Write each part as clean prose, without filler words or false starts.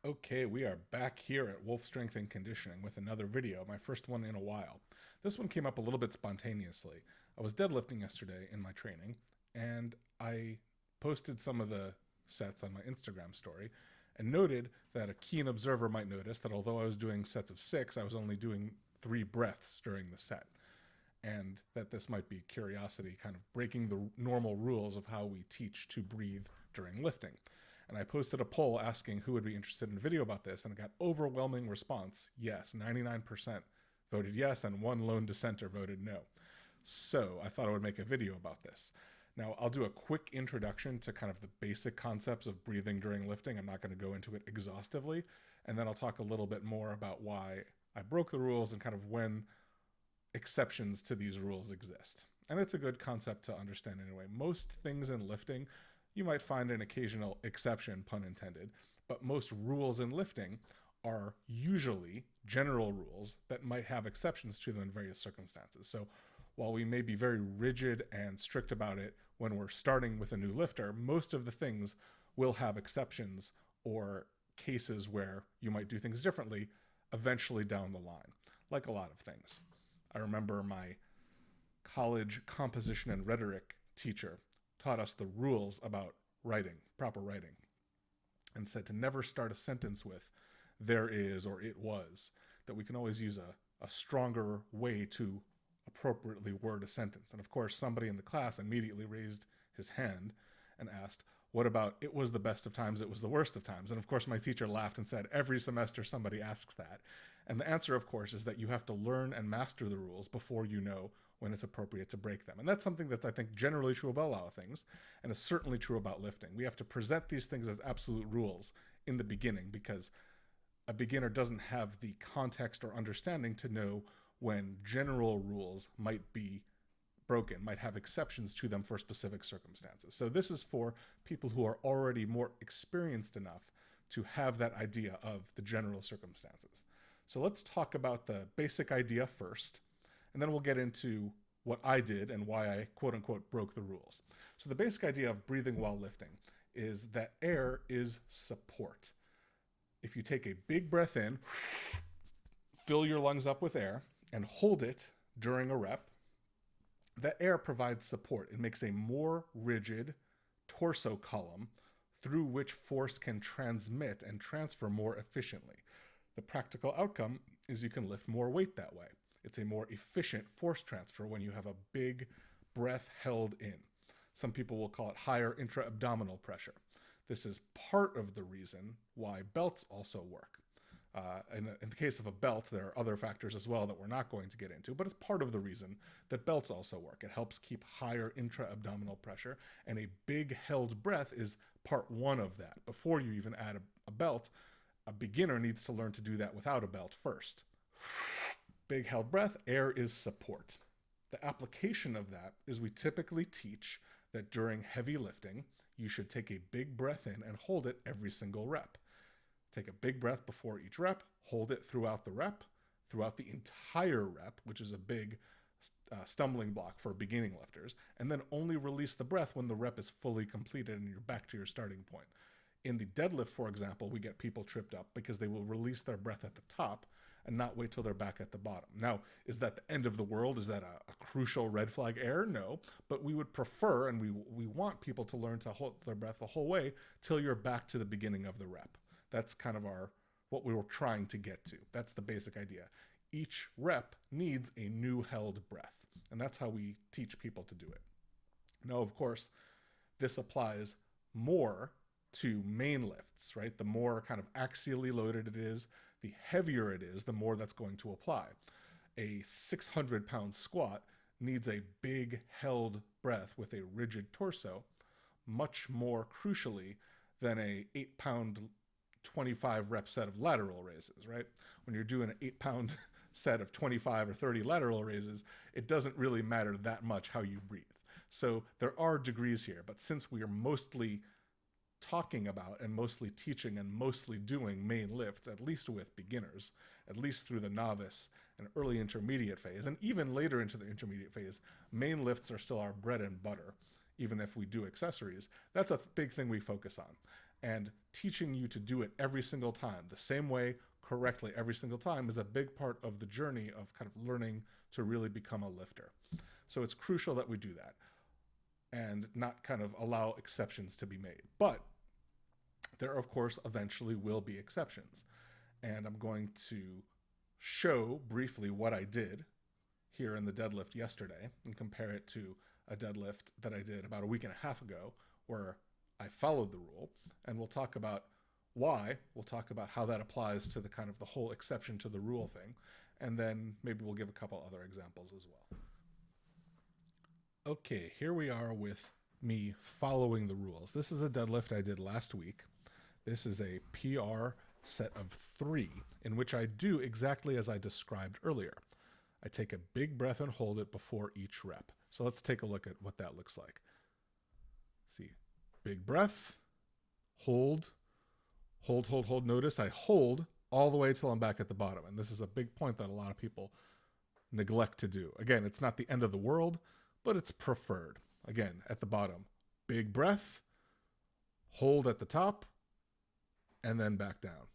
Okay, we are back here at Wolf Strength and Conditioning with another video, my first one in a while. This one came up a little bit spontaneously. I was deadlifting yesterday in my training, and I posted some of the sets on my Instagram story and noted that a keen observer might notice that although I was doing sets of 6, I was only doing 3 breaths during the set. And that this might be curiosity kind of breaking the normal rules of how we teach to breathe during lifting. And I posted a poll asking who would be interested in a video about this, and it got overwhelming response. Yes, 99% voted yes, and one lone dissenter voted no. So I thought I would make a video about this. Now, I'll do a quick introduction to kind of the basic concepts of breathing during lifting. I'm not going to go into it exhaustively. And then I'll talk a little bit more about why I broke the rules and kind of when exceptions to these rules exist. And it's a good concept to understand anyway. Most things in lifting, you might find an occasional exception, pun intended, but most rules in lifting are usually general rules that might have exceptions to them in various circumstances. So while we may be very rigid and strict about it when we're starting with a new lifter, most of the things will have exceptions or cases where you might do things differently eventually down the line, like a lot of things. I remember my college composition and rhetoric teacher taught us the rules about writing, proper writing, and said to never start a sentence with there is or it was, that we can always use a stronger way to appropriately word a sentence. And of course, somebody in the class immediately raised his hand and asked, what about it was the best of times, it was the worst of times? And of course, my teacher laughed and said, every semester somebody asks that. And the answer, of course, is that you have to learn and master the rules before you know when it's appropriate to break them. And that's something that's, I think, generally true about a lot of things, and is certainly true about lifting. We have to present these things as absolute rules in the beginning because a beginner doesn't have the context or understanding to know when general rules might be broken, might have exceptions to them for specific circumstances. So this is for people who are already more experienced enough to have that idea of the general circumstances. So let's talk about the basic idea first, and then we'll get into what I did and why I quote unquote broke the rules. So the basic idea of breathing while lifting is that air is support. If you take a big breath in, fill your lungs up with air, and hold it during a rep, that air provides support. It makes a more rigid torso column through which force can transmit and transfer more efficiently. The practical outcome is you can lift more weight that way. It's a more efficient force transfer when you have a big breath held in. Some people will call it higher intra-abdominal pressure. This is part of the reason why belts also work. In the case of a belt, there are other factors as well that we're not going to get into, but it's part of the reason that belts also work. It helps keep higher intra-abdominal pressure, and a big held breath is part one of that. Before you even add a belt, a beginner needs to learn to do that without a belt first. Big held breath, air is support. The application of that is we typically teach that during heavy lifting, you should take a big breath in and hold it every single rep. Take a big breath before each rep, hold it throughout the rep, throughout the entire rep, which is a big stumbling block for beginning lifters, and then only release the breath when the rep is fully completed and you're back to your starting point. In the deadlift, for example, we get people tripped up because they will release their breath at the top and not wait till they're back at the bottom. Now, is that the end of the world? Is that a crucial red flag error? No, but we would prefer and we want people to learn to hold their breath the whole way till you're back to the beginning of the rep. That's kind of what we were trying to get to. That's the basic idea. Each rep needs a new held breath, and that's how we teach people to do it. Now, of course, this applies more to main lifts, right? The more kind of axially loaded it is, the heavier it is, the more that's going to apply. A 600-pound squat needs a big held breath with a rigid torso, much more crucially than a 8-pound 25 rep set of lateral raises, right? When you're doing an 8-pound set of 25 or 30 lateral raises, it doesn't really matter that much how you breathe. So there are degrees here, but since we are mostly talking about and mostly teaching and mostly doing main lifts, at least with beginners, at least through the novice and early intermediate phase, and even later into the intermediate phase, main lifts are still our bread and butter, even if we do accessories. That's a big thing we focus on. And teaching you to do it every single time, the same way, correctly every single time, is a big part of the journey of kind of learning to really become a lifter. So it's crucial that we do that and not kind of allow exceptions to be made. But there, of course, eventually will be exceptions. And I'm going to show briefly what I did here in the deadlift yesterday and compare it to a deadlift that I did about a week and a half ago where I followed the rule. And we'll talk about why. We'll talk about how that applies to the kind of the whole exception to the rule thing. And then maybe we'll give a couple other examples as well. Okay, here we are with me following the rules. This is a deadlift I did last week. This is a PR set of 3 in which I do exactly as I described earlier. I take a big breath and hold it before each rep. So let's take a look at what that looks like. See, big breath, hold. Notice I hold all the way till I'm back at the bottom. And this is a big point that a lot of people neglect to do. Again, it's not the end of the world, but it's preferred. Again, at the bottom, big breath, hold at the top, and then back down.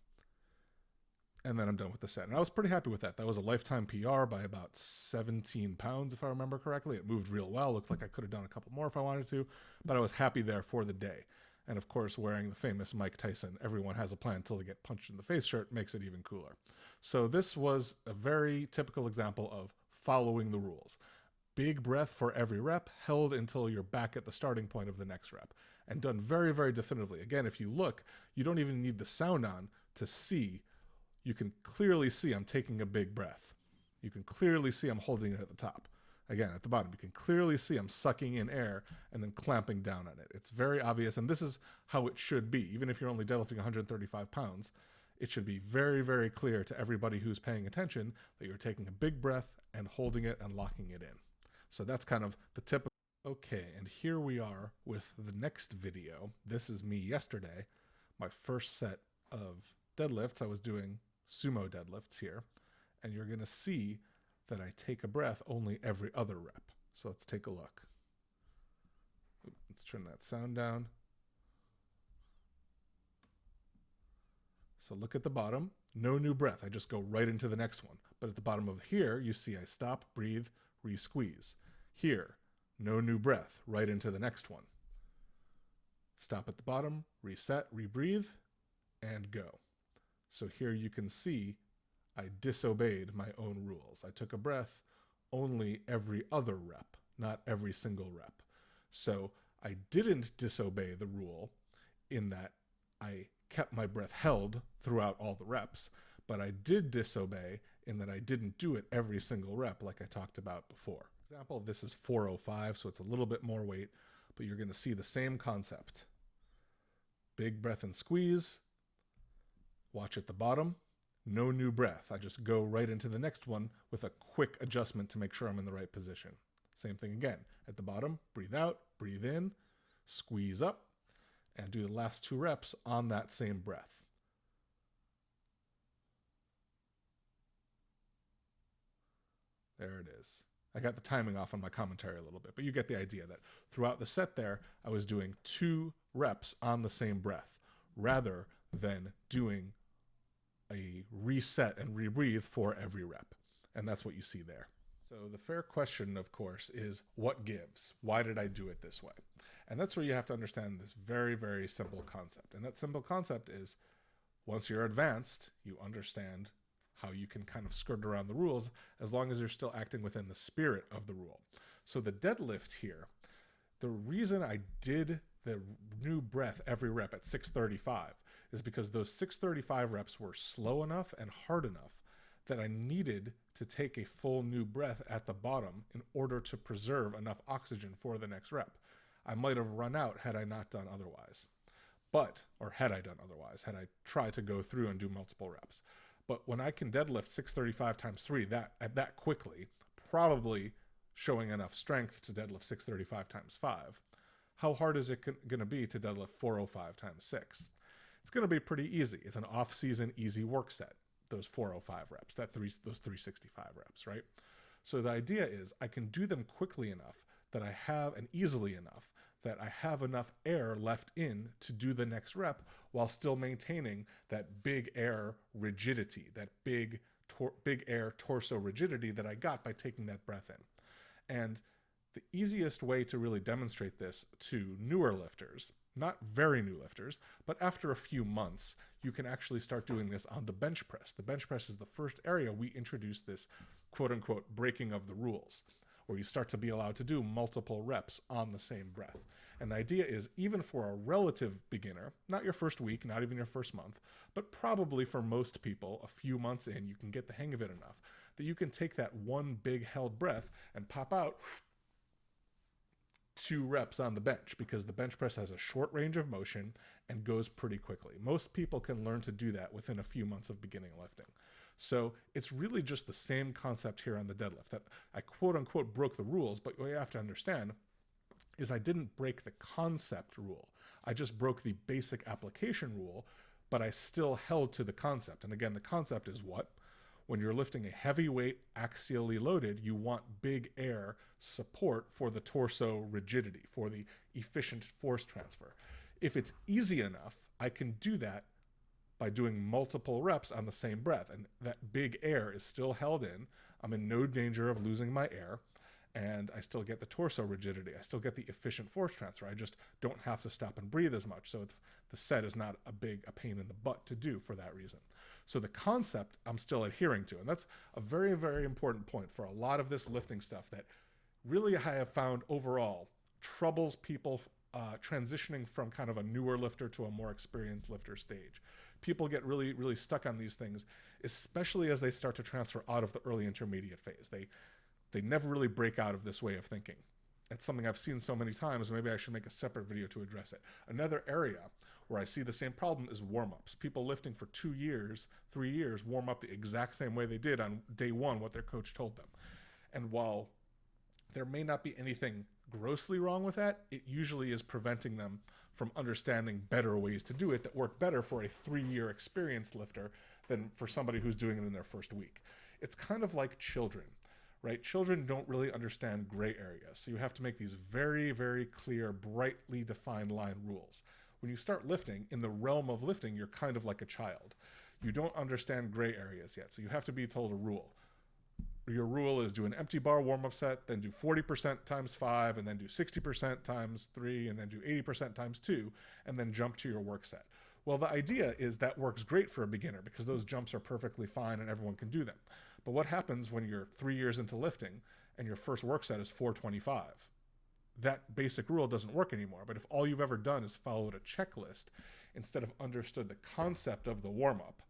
And then I'm done with the set. And I was pretty happy with that. That was a lifetime PR by about 17 pounds, if I remember correctly. It moved real well. Looked like I could have done a couple more if I wanted to, but I was happy there for the day. And of course, wearing the famous Mike Tyson, everyone has a plan until they get punched in the face shirt makes it even cooler. So this was a very typical example of following the rules. Big breath for every rep, held until you're back at the starting point of the next rep, and done very, very definitively. Again, if you look, you don't even need the sound on to see. You can clearly see I'm taking a big breath. You can clearly see I'm holding it at the top. Again, at the bottom, you can clearly see I'm sucking in air and then clamping down on it. It's very obvious, and this is how it should be. Even if you're only deadlifting 135 pounds, it should be very, very clear to everybody who's paying attention that you're taking a big breath and holding it and locking it in. So that's kind of the typical. Okay, and here we are with the next video. This is me yesterday, my first set of deadlifts. I was doing sumo deadlifts here, and you're going to see that I take a breath only every other rep. So let's take a look. Let's turn that sound down. So look at the bottom, no new breath. I just go right into the next one. But at the bottom of here, you see I stop, breathe, re-squeeze. Here, no new breath, right into the next one. Stop at the bottom, reset, rebreathe, and go. So here you can see I disobeyed my own rules. I took a breath only every other rep, not every single rep. So I didn't disobey the rule in that I kept my breath held throughout all the reps, but I did disobey in that I didn't do it every single rep like I talked about before. For example, this is 405, so it's a little bit more weight, but you're going to see the same concept. Big breath and squeeze. Watch at the bottom. No new breath. I just go right into the next one with a quick adjustment to make sure I'm in the right position. Same thing again. At the bottom, breathe out, breathe in, squeeze up, and do the last 2 reps on that same breath. There it is. I got the timing off on my commentary a little bit, but you get the idea that throughout the set there, I was doing 2 reps on the same breath rather than doing a reset and rebreathe for every rep. And that's what you see there. So the fair question, of course, is what gives? Why did I do it this way? And that's where you have to understand this very, very simple concept. And that simple concept is once you're advanced, you understand how you can kind of skirt around the rules as long as you're still acting within the spirit of the rule. So the deadlift here, the reason I did the new breath every rep at 635 is because those 635 reps were slow enough and hard enough that I needed to take a full new breath at the bottom in order to preserve enough oxygen for the next rep. I might have run out had I not done otherwise. Had I done otherwise, had I tried to go through and do multiple reps. But when I can deadlift 635 times 3 that quickly, probably showing enough strength to deadlift 635 times 5, how hard is it going to be to deadlift 405 times 6? It's going to be pretty easy. It's an off-season easy work set, those 405 reps, those 365 reps, right? So the idea is I can do them quickly enough that I have, and easily enough, that I have enough air left in to do the next rep while still maintaining that big air rigidity, that big air torso rigidity that I got by taking that breath in. And the easiest way to really demonstrate this to newer lifters, not very new lifters, but after a few months, you can actually start doing this on the bench press. The bench press is the first area we introduce this quote unquote breaking of the rules, where you start to be allowed to do multiple reps on the same breath. And the idea is, even for a relative beginner, not your first week, not even your first month, but probably for most people, a few months in, you can get the hang of it enough that you can take that one big held breath and pop out 2 reps on the bench, because the bench press has a short range of motion and goes pretty quickly. Most people can learn to do that within a few months of beginning lifting. So it's really just the same concept here on the deadlift, that I quote unquote broke the rules, but what you have to understand is I didn't break the concept rule. I just broke the basic application rule, but I still held to the concept. And again, the concept is what? When you're lifting a heavy weight axially loaded, you want big air support for the torso rigidity, for the efficient force transfer. If it's easy enough, I can do that by doing multiple reps on the same breath, and that big air is still held in. I'm in no danger of losing my air, and I still get the torso rigidity. I still get the efficient force transfer. I just don't have to stop and breathe as much. So the set is not a pain in the butt to do for that reason. So the concept I'm still adhering to, and that's a very, very important point for a lot of this lifting stuff that really I have found overall troubles people transitioning from kind of a newer lifter to a more experienced lifter stage. People get really, really stuck on these things, especially as they start to transfer out of the early intermediate phase. They never really break out of this way of thinking. It's something I've seen so many times, maybe I should make a separate video to address it. Another area where I see the same problem is warm-ups. People lifting for 2 years, 3 years, warm up the exact same way they did on day one, what their coach told them. And while there may not be anything grossly wrong with that, it usually is preventing them from understanding better ways to do it that work better for a 3-year experienced lifter than for somebody who's doing it in their first week. It's kind of like children. Right? Children don't really understand gray areas. So you have to make these very, very clear, brightly defined line rules. When you start lifting, in the realm of lifting, you're kind of like a child. You don't understand gray areas yet. So you have to be told a rule. Your rule is do an empty bar warm-up set, then do 40% times 5, and then do 60% times 3, and then do 80% times 2, and then jump to your work set. Well, the idea is that works great for a beginner because those jumps are perfectly fine and everyone can do them. But what happens when you're 3 years into lifting and your first work set is 425? That basic rule doesn't work anymore. But if all you've ever done is followed a checklist instead of understood the concept of the warm-up,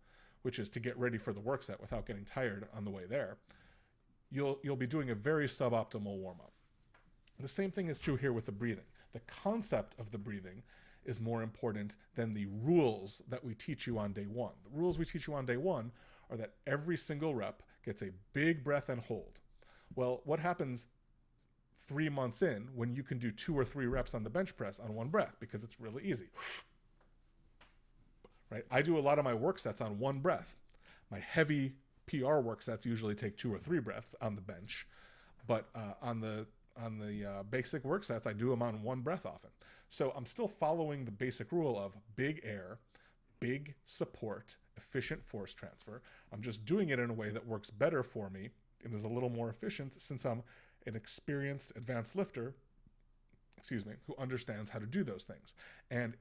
which is to get ready for the work set without getting tired on the way there, you'll be doing a very suboptimal warm-up. The same thing is true here with the breathing. The concept of the breathing is more important than the rules that we teach you on day one. The rules we teach you on day one are that every single rep gets a big breath and hold. Well, what happens 3 months in when you can do 2 or 3 reps on the bench press on one breath? Because it's really easy. Right? I do a lot of my work sets on one breath. My heavy PR work sets usually take 2 or 3 breaths on the bench, but on the basic work sets, I do them on one breath often. So I'm still following the basic rule of big air, big support, efficient force transfer. I'm just doing it in a way that works better for me and is a little more efficient since I'm an experienced advanced lifter, who understands how to do those things. And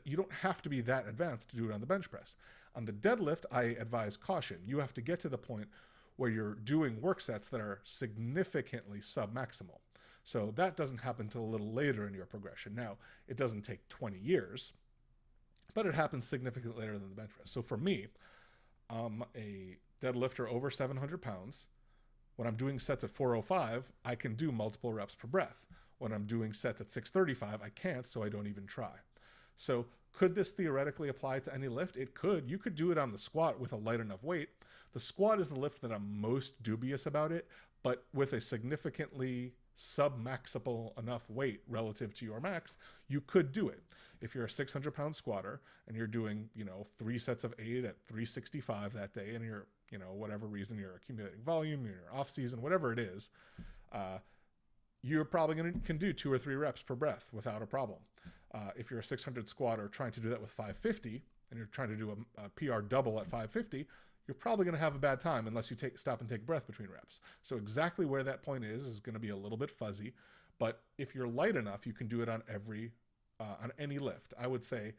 you don't have to be that advanced to do it on the bench press. On the deadlift, I advise caution. You have to get to the point where you're doing work sets that are significantly submaximal. So that doesn't happen until a little later in your progression. Now, it doesn't take 20 years, but it happens significantly later than the bench press. So for me, a deadlifter over 700 pounds, when I'm doing sets at 405, I can do multiple reps per breath. When I'm doing sets at 635, I can't, so I don't even try. So could this theoretically apply to any lift? It could. You could do it on the squat with a light enough weight. The squat is the lift that I'm most dubious about it, but with a significantly sub-maximal enough weight relative to your max, you could do it. If you're a 600-pound squatter and you're doing, 3 sets of 8 at 365 that day, and you're, whatever reason you're accumulating volume, you're off season, whatever it is, you're probably can do 2 or 3 reps per breath without a problem. If you're a 600 squatter trying to do that with 550 and you're trying to do a PR double at 550, you're probably going to have a bad time unless you stop and take a breath between reps. So exactly where that point is going to be a little bit fuzzy, but if you're light enough, you can do it on any lift. I would say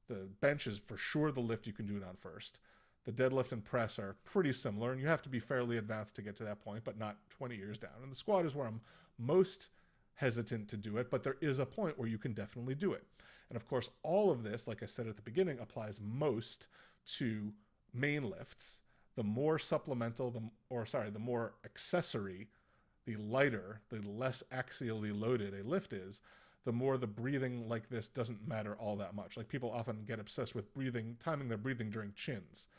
the bench is for sure the lift you can do it on first. The deadlift and press are pretty similar, and you have to be fairly advanced to get to that point, but not 20 years down. And the squat is where I'm most hesitant to do it, but there is a point where you can definitely do it. And of course, all of this, like I said at the beginning, applies most to main lifts. The more supplemental, the more accessory, the lighter, the less axially loaded a lift is, the more the breathing like this doesn't matter all that much. Like, people often get obsessed with timing their breathing during chins.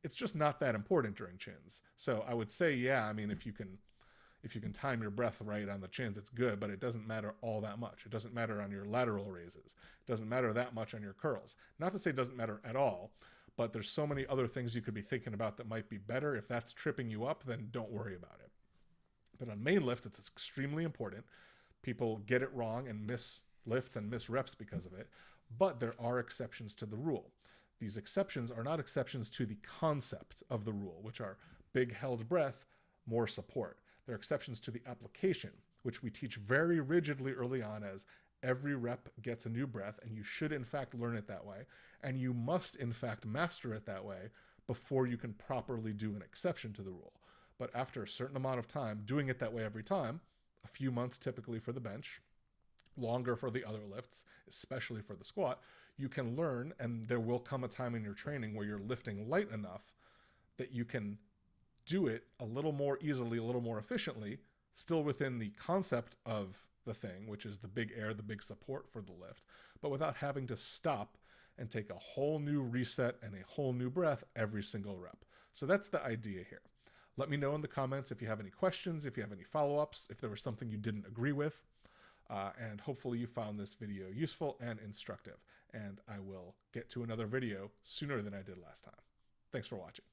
It's just not that important during chins. So I would say, yeah, I mean, if you can time your breath right on the chins, it's good, but it doesn't matter all that much. It doesn't matter on your lateral raises. It doesn't matter that much on your curls. Not to say it doesn't matter at all, but there's so many other things you could be thinking about that might be better. If that's tripping you up, then don't worry about it. But on main lift, it's extremely important. People get it wrong and miss lifts and miss reps because of it, but there are exceptions to the rule. These exceptions are not exceptions to the concept of the rule, which are big held breath, more support. They're exceptions to the application, which we teach very rigidly early on as every rep gets a new breath, and you should in fact learn it that way, and you must in fact master it that way before you can properly do an exception to the rule. But after a certain amount of time doing it that way every time, a few months typically for the bench, longer for the other lifts, especially for the squat, you can learn, and there will come a time in your training where you're lifting light enough that you can do it a little more easily, a little more efficiently, still within the concept of the thing, which is the big air, the big support for the lift, but without having to stop and take a whole new reset and a whole new breath every single rep. So that's the idea here. Let me know in the comments if you have any questions, if you have any follow-ups, if there was something you didn't agree with, and hopefully you found this video useful and instructive. And I will get to another video sooner than I did last time. Thanks for watching.